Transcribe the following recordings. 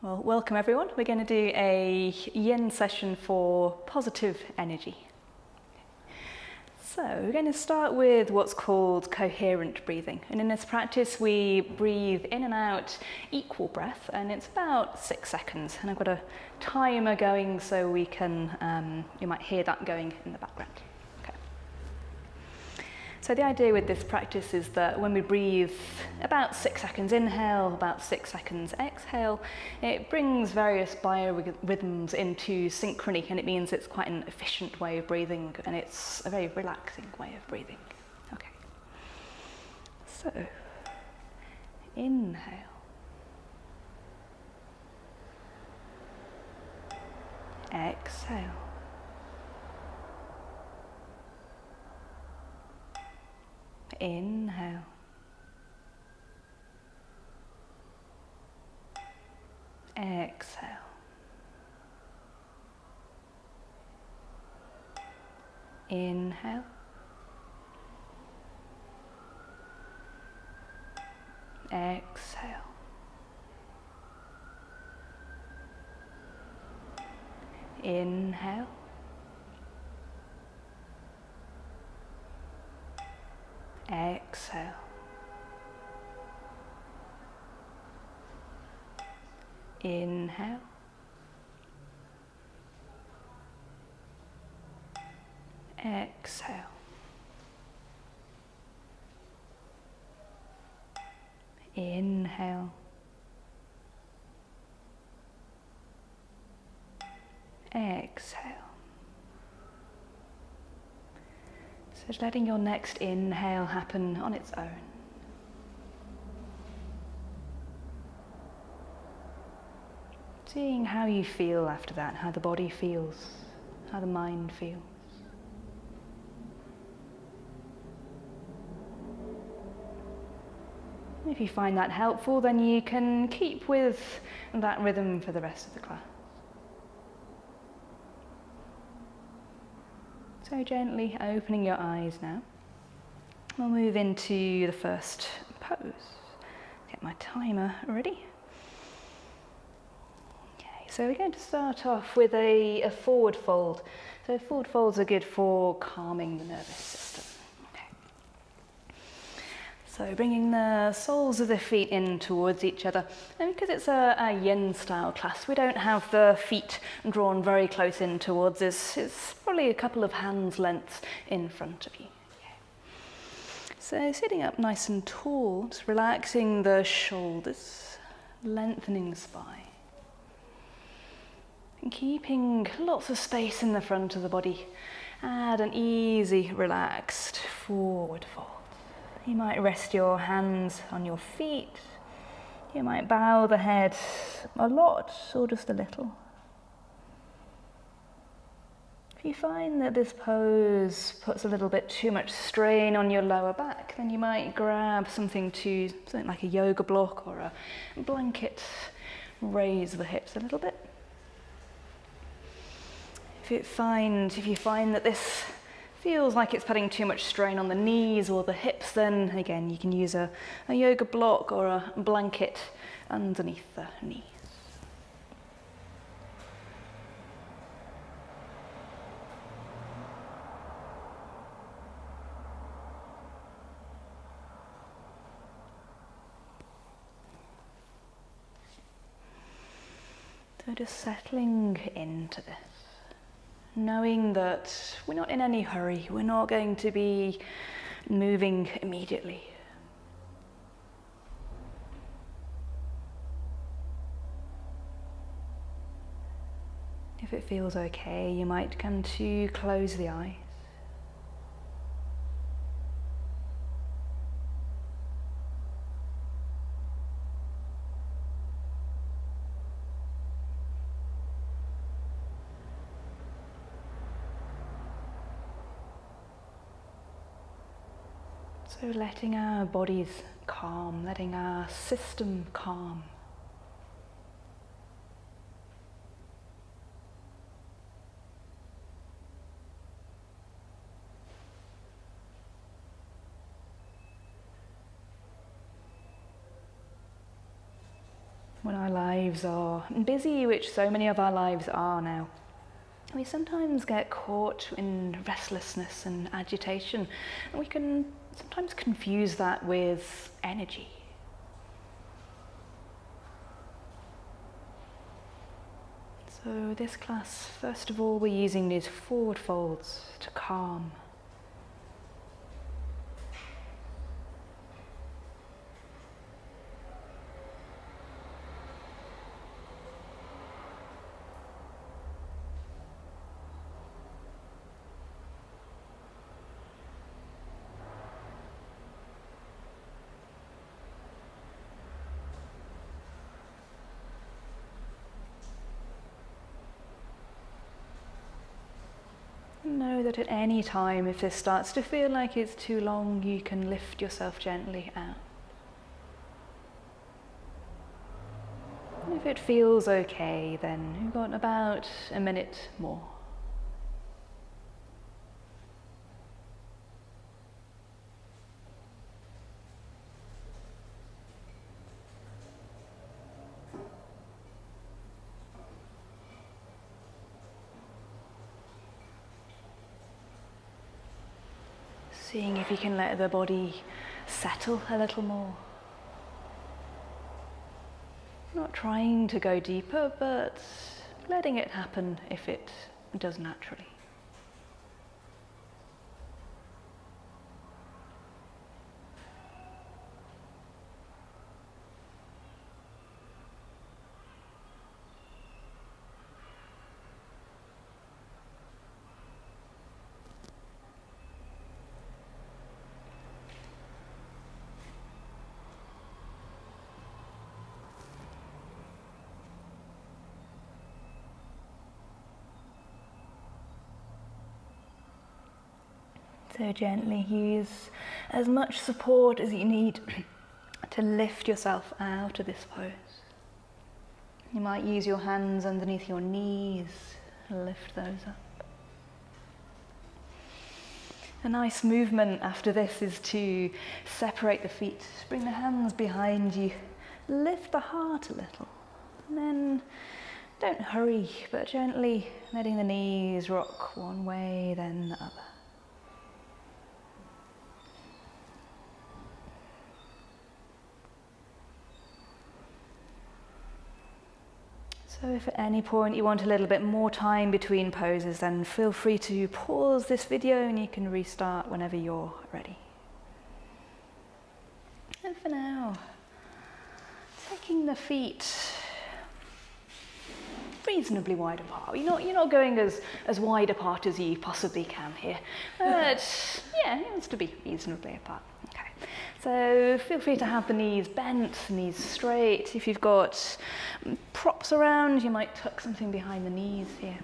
Well, welcome everyone. We're going to do a yin session for positive energy. So we're going to start with what's called coherent breathing. And in this practice, we breathe in and out equal breath, and it's about 6 seconds. And I've got a timer going so we can, you might hear that going in the background. Okay. So the idea with this practice is that when we breathe about 6 seconds inhale, about 6 seconds exhale, it brings various biorhythms into synchrony, and it means it's quite an efficient way of breathing, and it's a very relaxing way of breathing. Okay. So, inhale. Exhale. Inhale. Exhale. Inhale. Exhale. Inhale. Exhale. Inhale. Exhale. Inhale. Exhale. So just letting your next inhale happen on its own. Seeing how you feel after that, how the body feels, how the mind feels. If you find that helpful, then you can keep with that rhythm for the rest of the class. So gently opening your eyes now. We'll move into the first pose. Get my timer ready. Okay, so we're going to start off with a forward fold. So forward folds are good for calming the nervous system. So bringing the soles of the feet in towards each other. And because it's a yin style class, we don't have the feet drawn very close in towards us. It's probably a couple of hands lengths in front of you. Okay. So sitting up nice and tall, just relaxing the shoulders, lengthening the spine. And keeping lots of space in the front of the body. Add an easy, relaxed forward fold. You might rest your hands on your feet. You might bow the head a lot or just a little. If you find that this pose puts a little bit too much strain on your lower back, then you might grab something like a yoga block or a blanket. Raise the hips a little bit. If you find that this feels like it's putting too much strain on the knees or the hips, then again you can use a yoga block or a blanket underneath the knees. So just settling into this. Knowing that we're not in any hurry, we're not going to be moving immediately. If it feels okay, you might come to close the eyes. So letting our bodies calm, letting our system calm. When our lives are busy, which so many of our lives are now, we sometimes get caught in restlessness and agitation, and we can sometimes confuse that with energy. So this class, first of all, we're using these forward folds to calm. Know that at any time, if this starts to feel like it's too long, you can lift yourself gently out. And if it feels okay, then you've got about a minute more. Seeing if you can let the body settle a little more. Not trying to go deeper, but letting it happen if it does naturally. So gently use as much support as you need to lift yourself out of this pose. You might use your hands underneath your knees and lift those up. A nice movement after this is to separate the feet, bring the hands behind you, lift the heart a little, and then don't hurry, but gently letting the knees rock one way, then the other. So if at any point you want a little bit more time between poses, then feel free to pause this video and you can restart whenever you're ready. And for now, taking the feet reasonably wide apart. You're not going as wide apart as you possibly can here, but yeah, it wants to be reasonably apart. Okay. So feel free to have the knees bent, knees straight. If you've got props around, you might tuck something behind the knees here.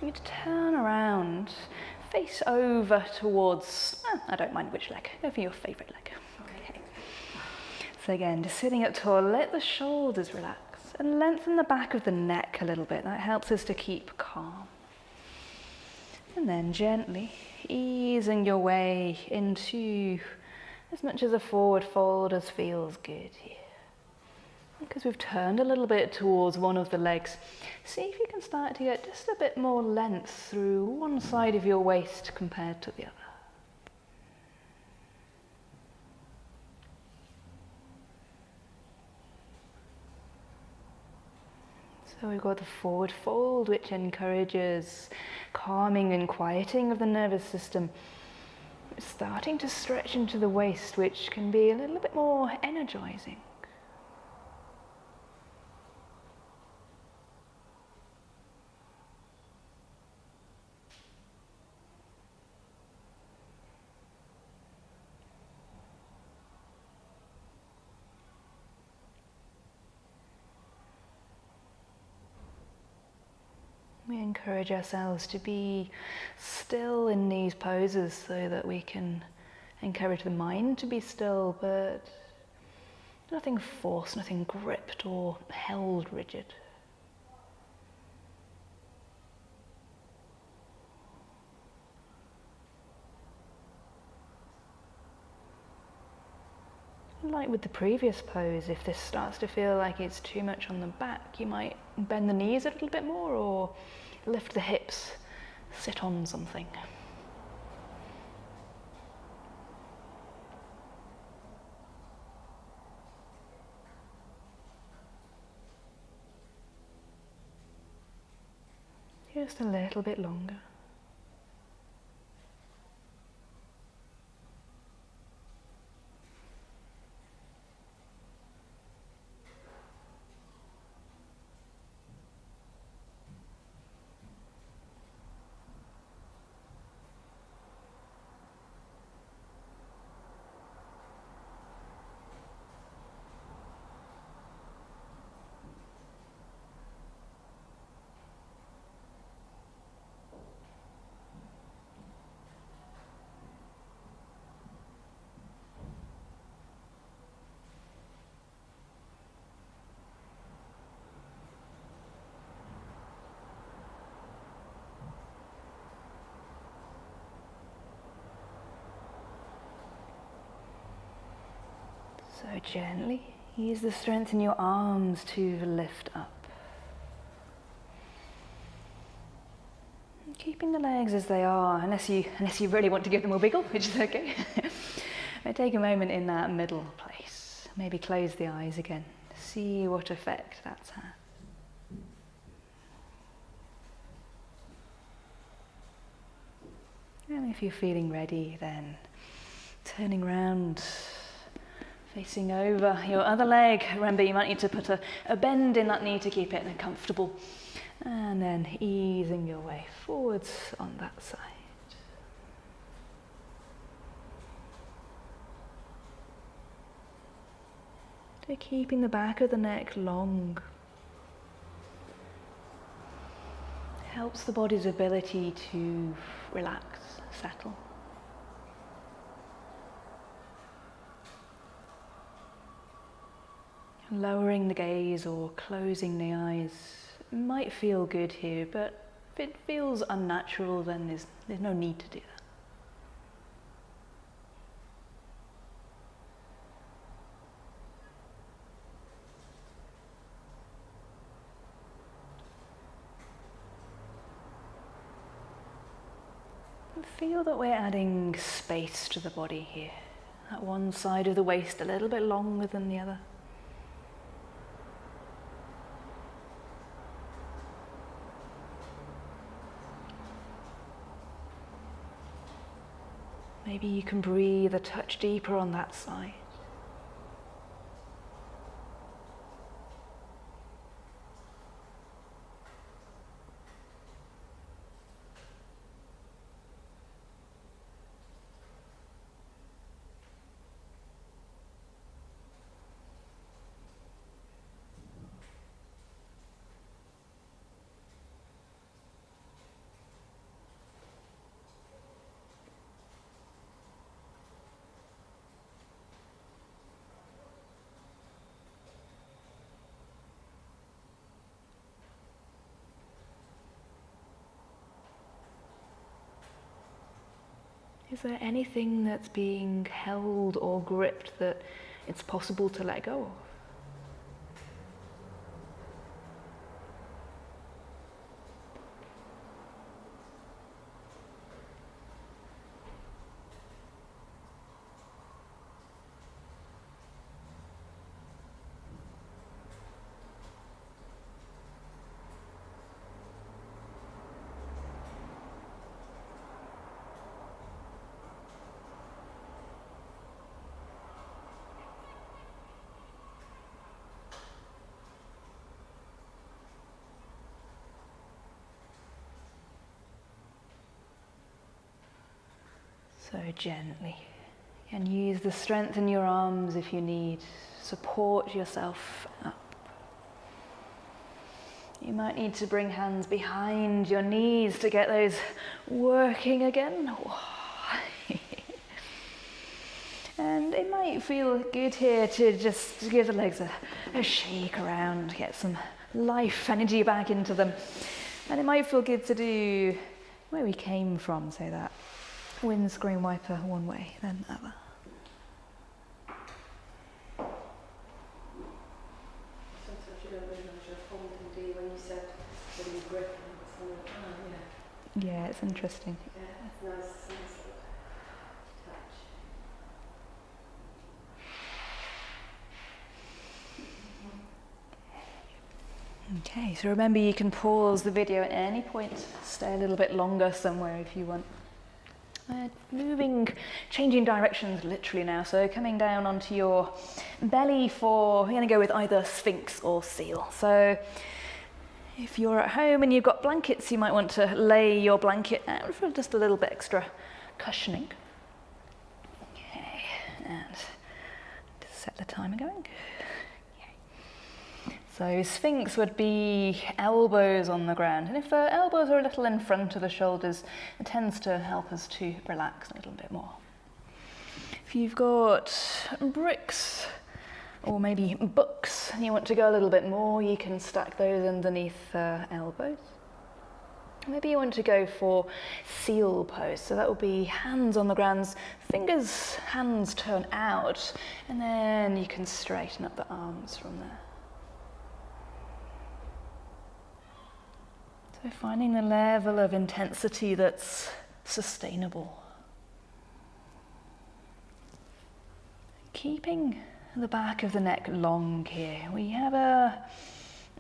You to turn around, face over towards, I don't mind which leg, go for your favourite leg. Okay. So again, just sitting up tall, let the shoulders relax and lengthen the back of the neck a little bit. That helps us to keep calm. And then gently easing your way into as much as a forward fold as feels good here. Because we've turned a little bit towards one of the legs, see if you can start to get just a bit more length through one side of your waist compared to the other. So we've got the forward fold, which encourages calming and quieting of the nervous system. It's starting to stretch into the waist, which can be a little bit more energizing. We encourage ourselves to be still in these poses so that we can encourage the mind to be still, but nothing forced, nothing gripped or held rigid. like with the previous pose, if this starts to feel like it's too much on the back, you might bend the knees a little bit more or lift the hips, sit on something. Just a little bit longer. So gently use the strength in your arms to lift up. Keeping the legs as they are, unless you really want to give them a wiggle, which is okay. But take a moment in that middle place. Maybe close the eyes again. See what effect that's had. And if you're feeling ready, then turning round, facing over your other leg. Remember, you might need to put a bend in that knee to keep it comfortable. And then easing your way forwards on that side. So keeping the back of the neck long. Helps the body's ability to relax, settle. Lowering the gaze or closing the eyes might feel good here, but if it feels unnatural, then there's no need to do that. Feel that we're adding space to the body here. That one side of the waist a little bit longer than the other. Maybe you can breathe a touch deeper on that side. Is there anything that's being held or gripped that it's possible to let go of? So gently, and use the strength in your arms if you need. Support yourself up. You might need to bring hands behind your knees to get those working again. And it might feel good here to just give the legs a shake around, get some life energy back into them. And it might feel good to do where we came from, so that windscreen wiper one way, then other. Yeah, it's interesting. Yeah, that's nice. Nice little touch. Okay, so remember you can pause the video at any point, stay a little bit longer somewhere if you want. Changing directions literally now, so coming down onto your belly for, we're going to go with either Sphinx or Seal. So if you're at home and you've got blankets, you might want to lay your blanket out for just a little bit extra cushioning. Okay, and just set the timer going. So Sphinx would be elbows on the ground, and if the elbows are a little in front of the shoulders, it tends to help us to relax a little bit more. If you've got bricks or maybe books and you want to go a little bit more, you can stack those underneath elbows. Maybe you want to go for seal pose, so that will be hands on the ground, hands turn out, and then you can straighten up the arms from there. So finding the level of intensity that's sustainable. Keeping the back of the neck long here. We have a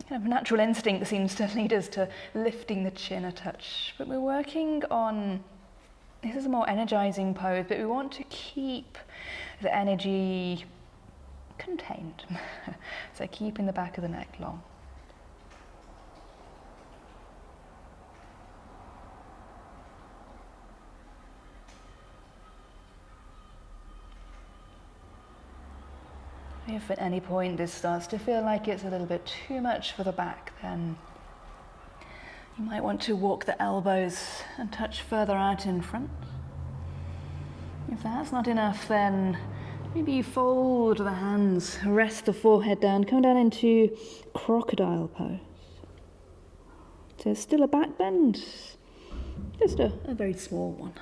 kind of natural instinct that seems to lead us to lifting the chin a touch, but we're working on, this is a more energizing pose, but we want to keep the energy contained. So keeping the back of the neck long. If at any point this starts to feel like it's a little bit too much for the back, then you might want to walk the elbows and touch further out in front. If that's not enough, then maybe you fold the hands, rest the forehead down, come down into crocodile pose. So still a back bend, just a very small one.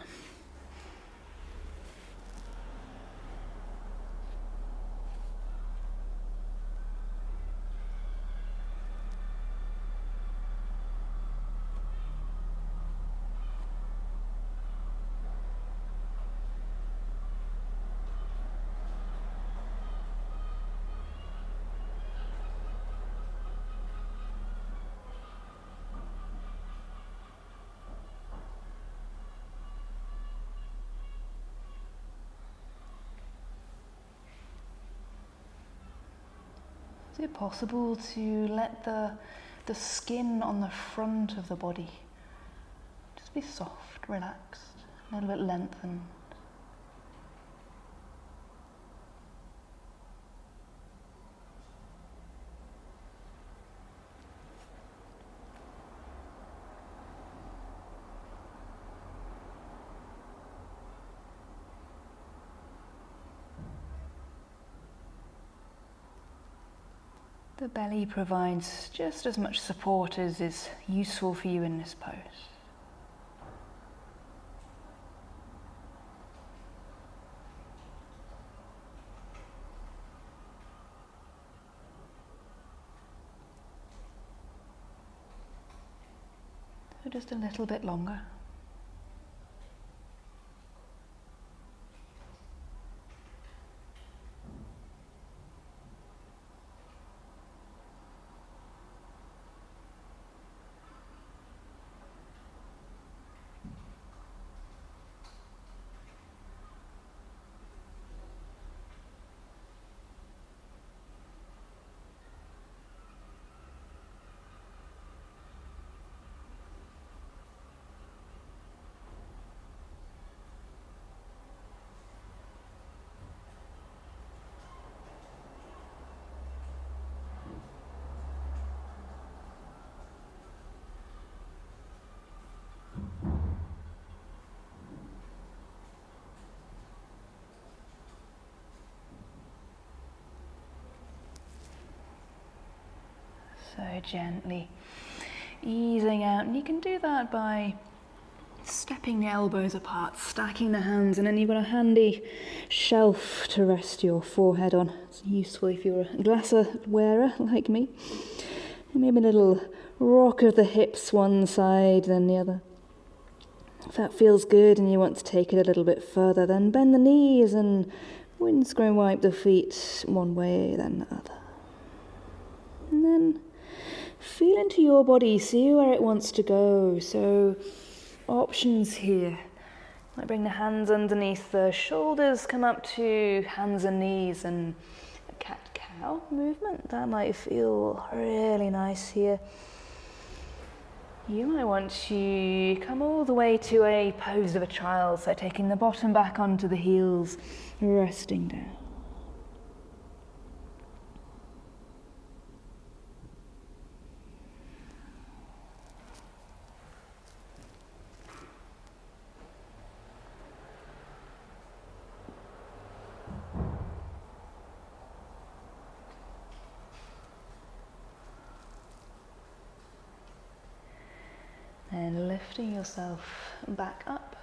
Is it possible to let the skin on the front of the body just be soft, relaxed, a little bit lengthened? The belly provides just as much support as is useful for you in this pose. So just a little bit longer. So gently easing out, and you can do that by stepping the elbows apart, stacking the hands, and then you've got a handy shelf to rest your forehead on. It's useful if you're a glasses wearer like me. And maybe a little rock of the hips one side, then the other. If that feels good and you want to take it a little bit further, then bend the knees and windscreen wipe the feet one way, then the other. And then feel into your body, see where it wants to go. So, options here. Might bring the hands underneath the shoulders, come up to hands and knees, and a cat-cow movement. That might feel really nice here. You might want to come all the way to a pose of a child, so taking the bottom back onto the heels, resting down. And lifting yourself back up.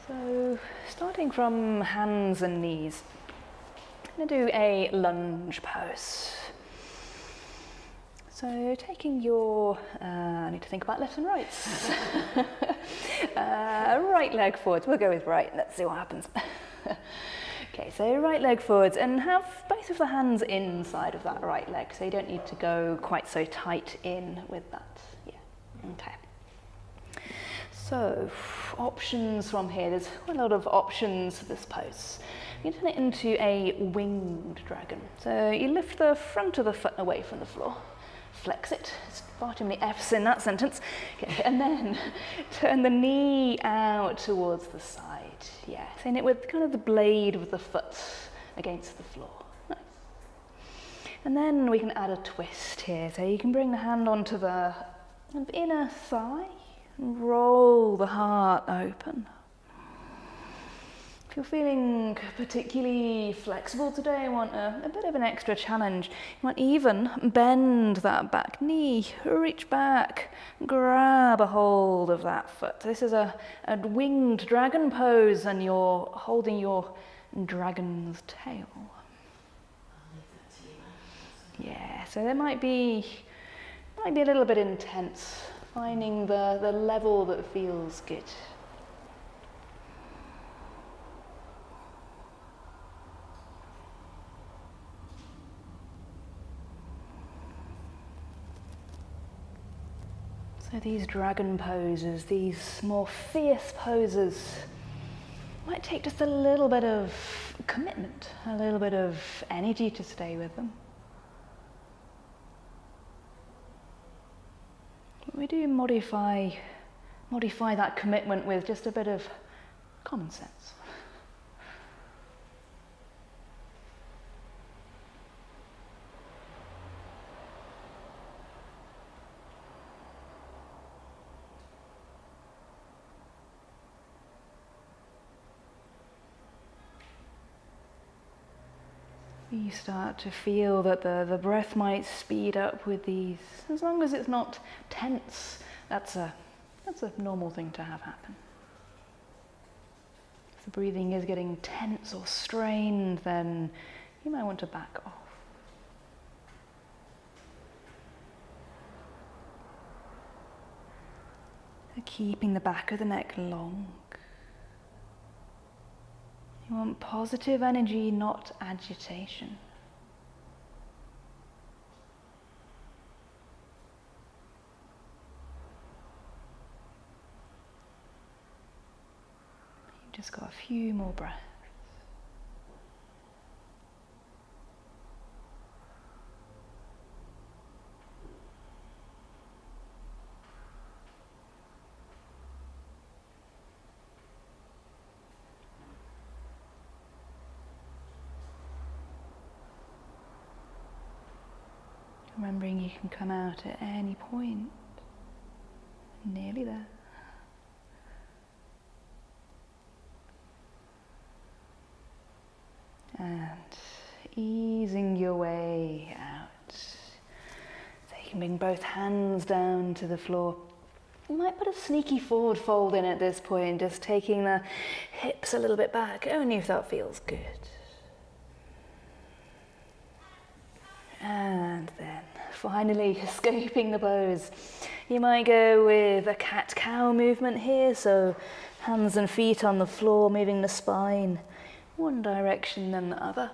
So, starting from hands and knees, I'm going to do a lunge pose. So, taking your, I need to think about left and rights. Right leg forwards, we'll go with right, let's see what happens. Okay, so right leg forwards, and have both of the hands inside of that right leg, so you don't need to go quite so tight in with that. Okay, so options from here. There's quite a lot of options for this pose. You can turn it into a winged dragon. So you lift the front of the foot away from the floor, flex it. There's far too many F's in that sentence. Okay, and then turn the knee out towards the side. Yeah, saying it with kind of the blade of the foot against the floor. Nice. And then we can add a twist here. So you can bring the hand onto the inner thigh and roll the heart open. If you're feeling particularly flexible today, want a bit of an extra challenge, you might even bend that back knee, reach back, grab a hold of that foot. This is a winged dragon pose, and you're holding your dragon's tail. Yeah, so there might be a little bit intense, finding the level that feels good. So these dragon poses, these more fierce poses, might take just a little bit of commitment, a little bit of energy to stay with them. We do modify that commitment with just a bit of common sense. You start to feel that the breath might speed up with these, as long as it's not tense. That's a normal thing to have happen. If the breathing is getting tense or strained, then you might want to back off. So keeping the back of the neck long. You want positive energy, not agitation. You've just got a few more breaths. Remembering you can come out at any point. Nearly there. And easing your way out. So you can bring both hands down to the floor. You might put a sneaky forward fold in at this point, just taking the hips a little bit back, only if that feels good. And then finally escaping the pose. You might go with a cat-cow movement here, so hands and feet on the floor, moving the spine one direction then the other.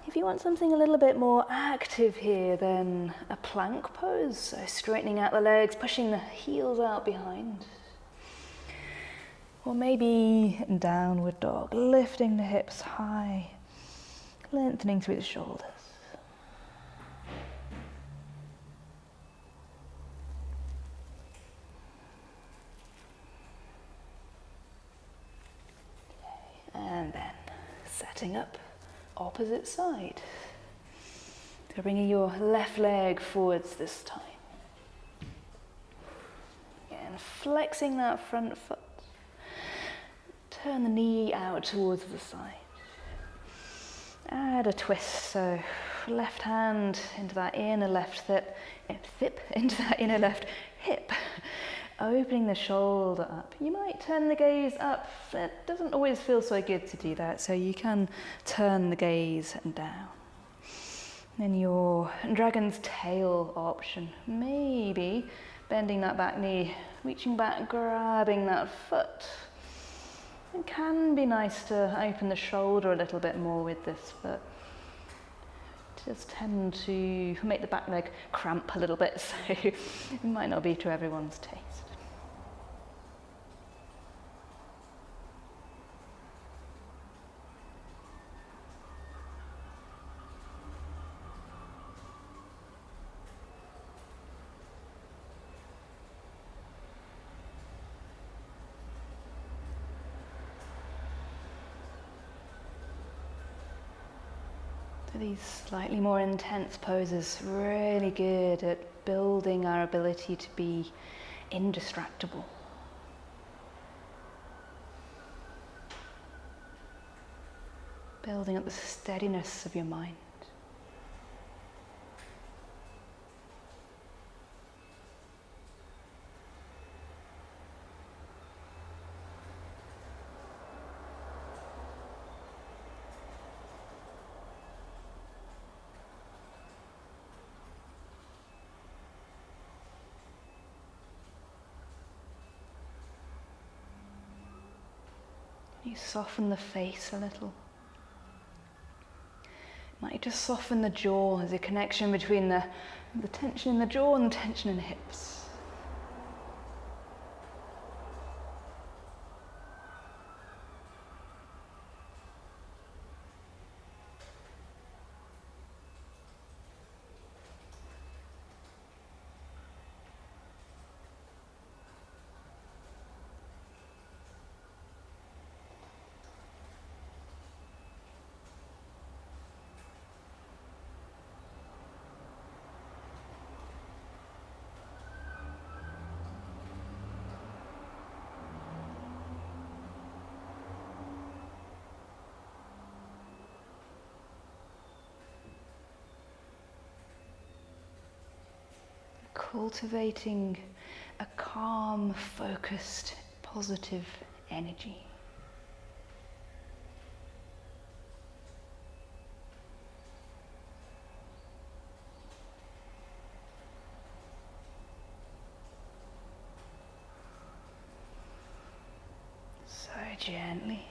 If you want something a little bit more active here, then a plank pose, so straightening out the legs, pushing the heels out behind. Or maybe downward dog, lifting the hips high, lengthening through the shoulders. And then setting up opposite side. So bringing your left leg forwards this time. Again, flexing that front foot. Turn the knee out towards the side. Add a twist, so left hand into that inner left hip, into that inner left hip. Opening the shoulder up. You might turn the gaze up. It doesn't always feel so good to do that, so you can turn the gaze down. Then your dragon's tail option. Maybe bending that back knee, reaching back, grabbing that foot. It can be nice to open the shoulder a little bit more with this, but it does tend to make the back leg cramp a little bit, so it might not be to everyone's taste. These slightly more intense poses, really good at building our ability to be indistractable. Building up the steadiness of your mind. You soften the face a little. Might just soften the jaw. There's a connection between the tension in the jaw and the tension in the hips. Cultivating a calm, focused, positive energy. So gently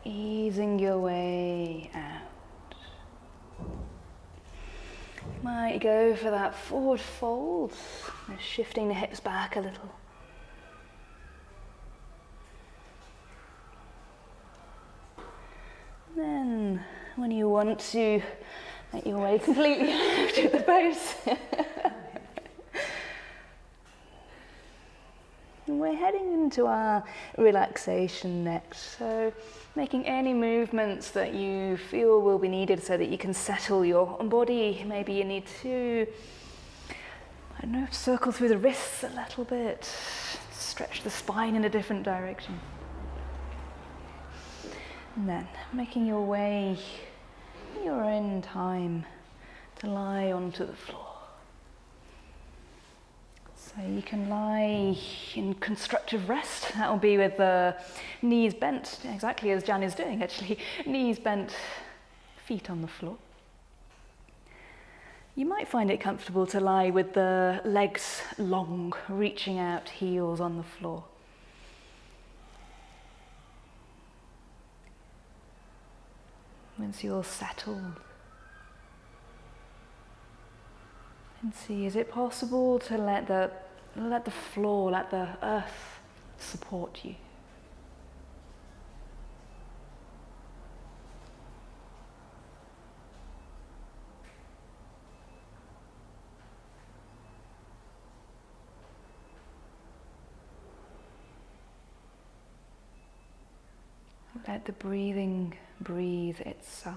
easing your way out. Might go for that forward fold, shifting the hips back a little. Then, when you want to make your way completely out of the pose, we're heading into our relaxation next. So, making any movements that you feel will be needed so that you can settle your body. Maybe you need to, I don't know, circle through the wrists a little bit, stretch the spine in a different direction. And then making your way in your own time to lie onto the floor. So you can lie in constructive rest. That will be with the knees bent, exactly as Jan is doing actually. Knees bent, feet on the floor. You might find it comfortable to lie with the legs long, reaching out, heels on the floor. Once you're settled, and see, is it possible to let the floor, let the earth support you? Let the breathing breathe itself.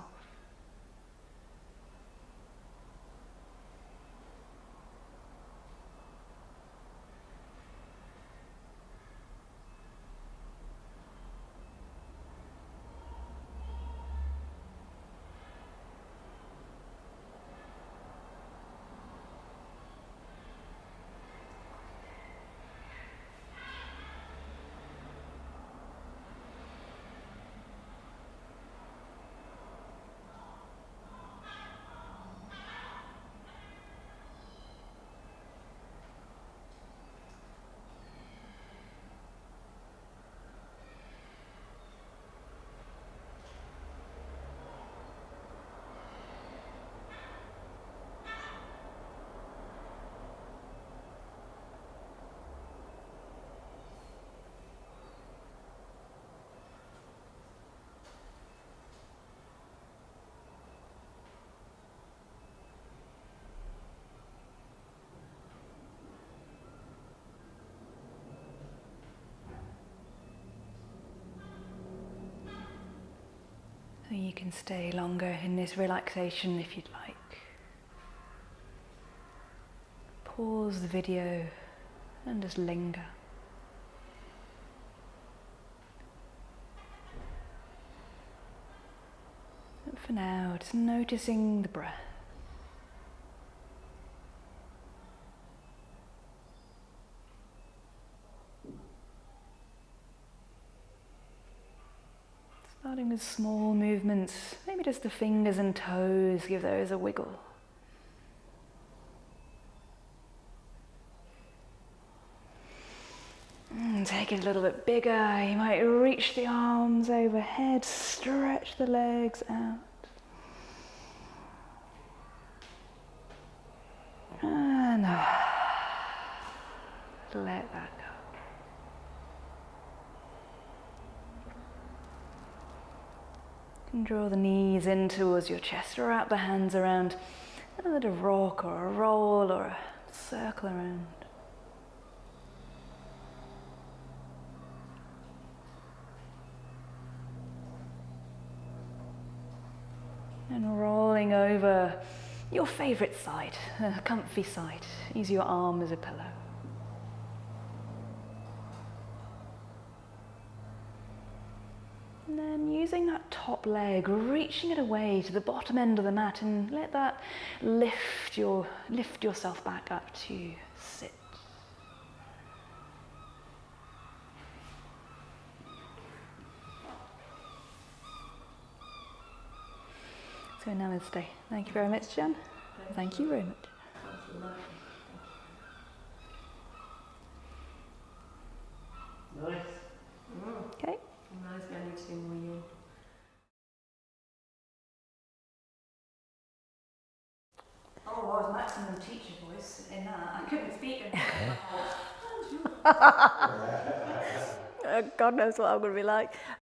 You can stay longer in this relaxation if you'd like. Pause the video and just linger. But for now, just noticing the breath. Starting with small movements, maybe just the fingers and toes, give those a wiggle. Take it a little bit bigger. You might reach the arms overhead, stretch the legs out. And let that go. Draw the knees in towards your chest, or wrap the hands around a little rock or a roll or a circle around. And rolling over your favourite side, a comfy side. Use your arm as a pillow. And then using that top leg, reaching it away to the bottom end of the mat, and let that lift yourself back up to sit. So namaste. Thank you very much, Jan. Thank you very much. Nice. Okay. Nice, I need to do more you. Oh, I was maximum teacher voice in that. I couldn't speak and God knows what I'm going to be like.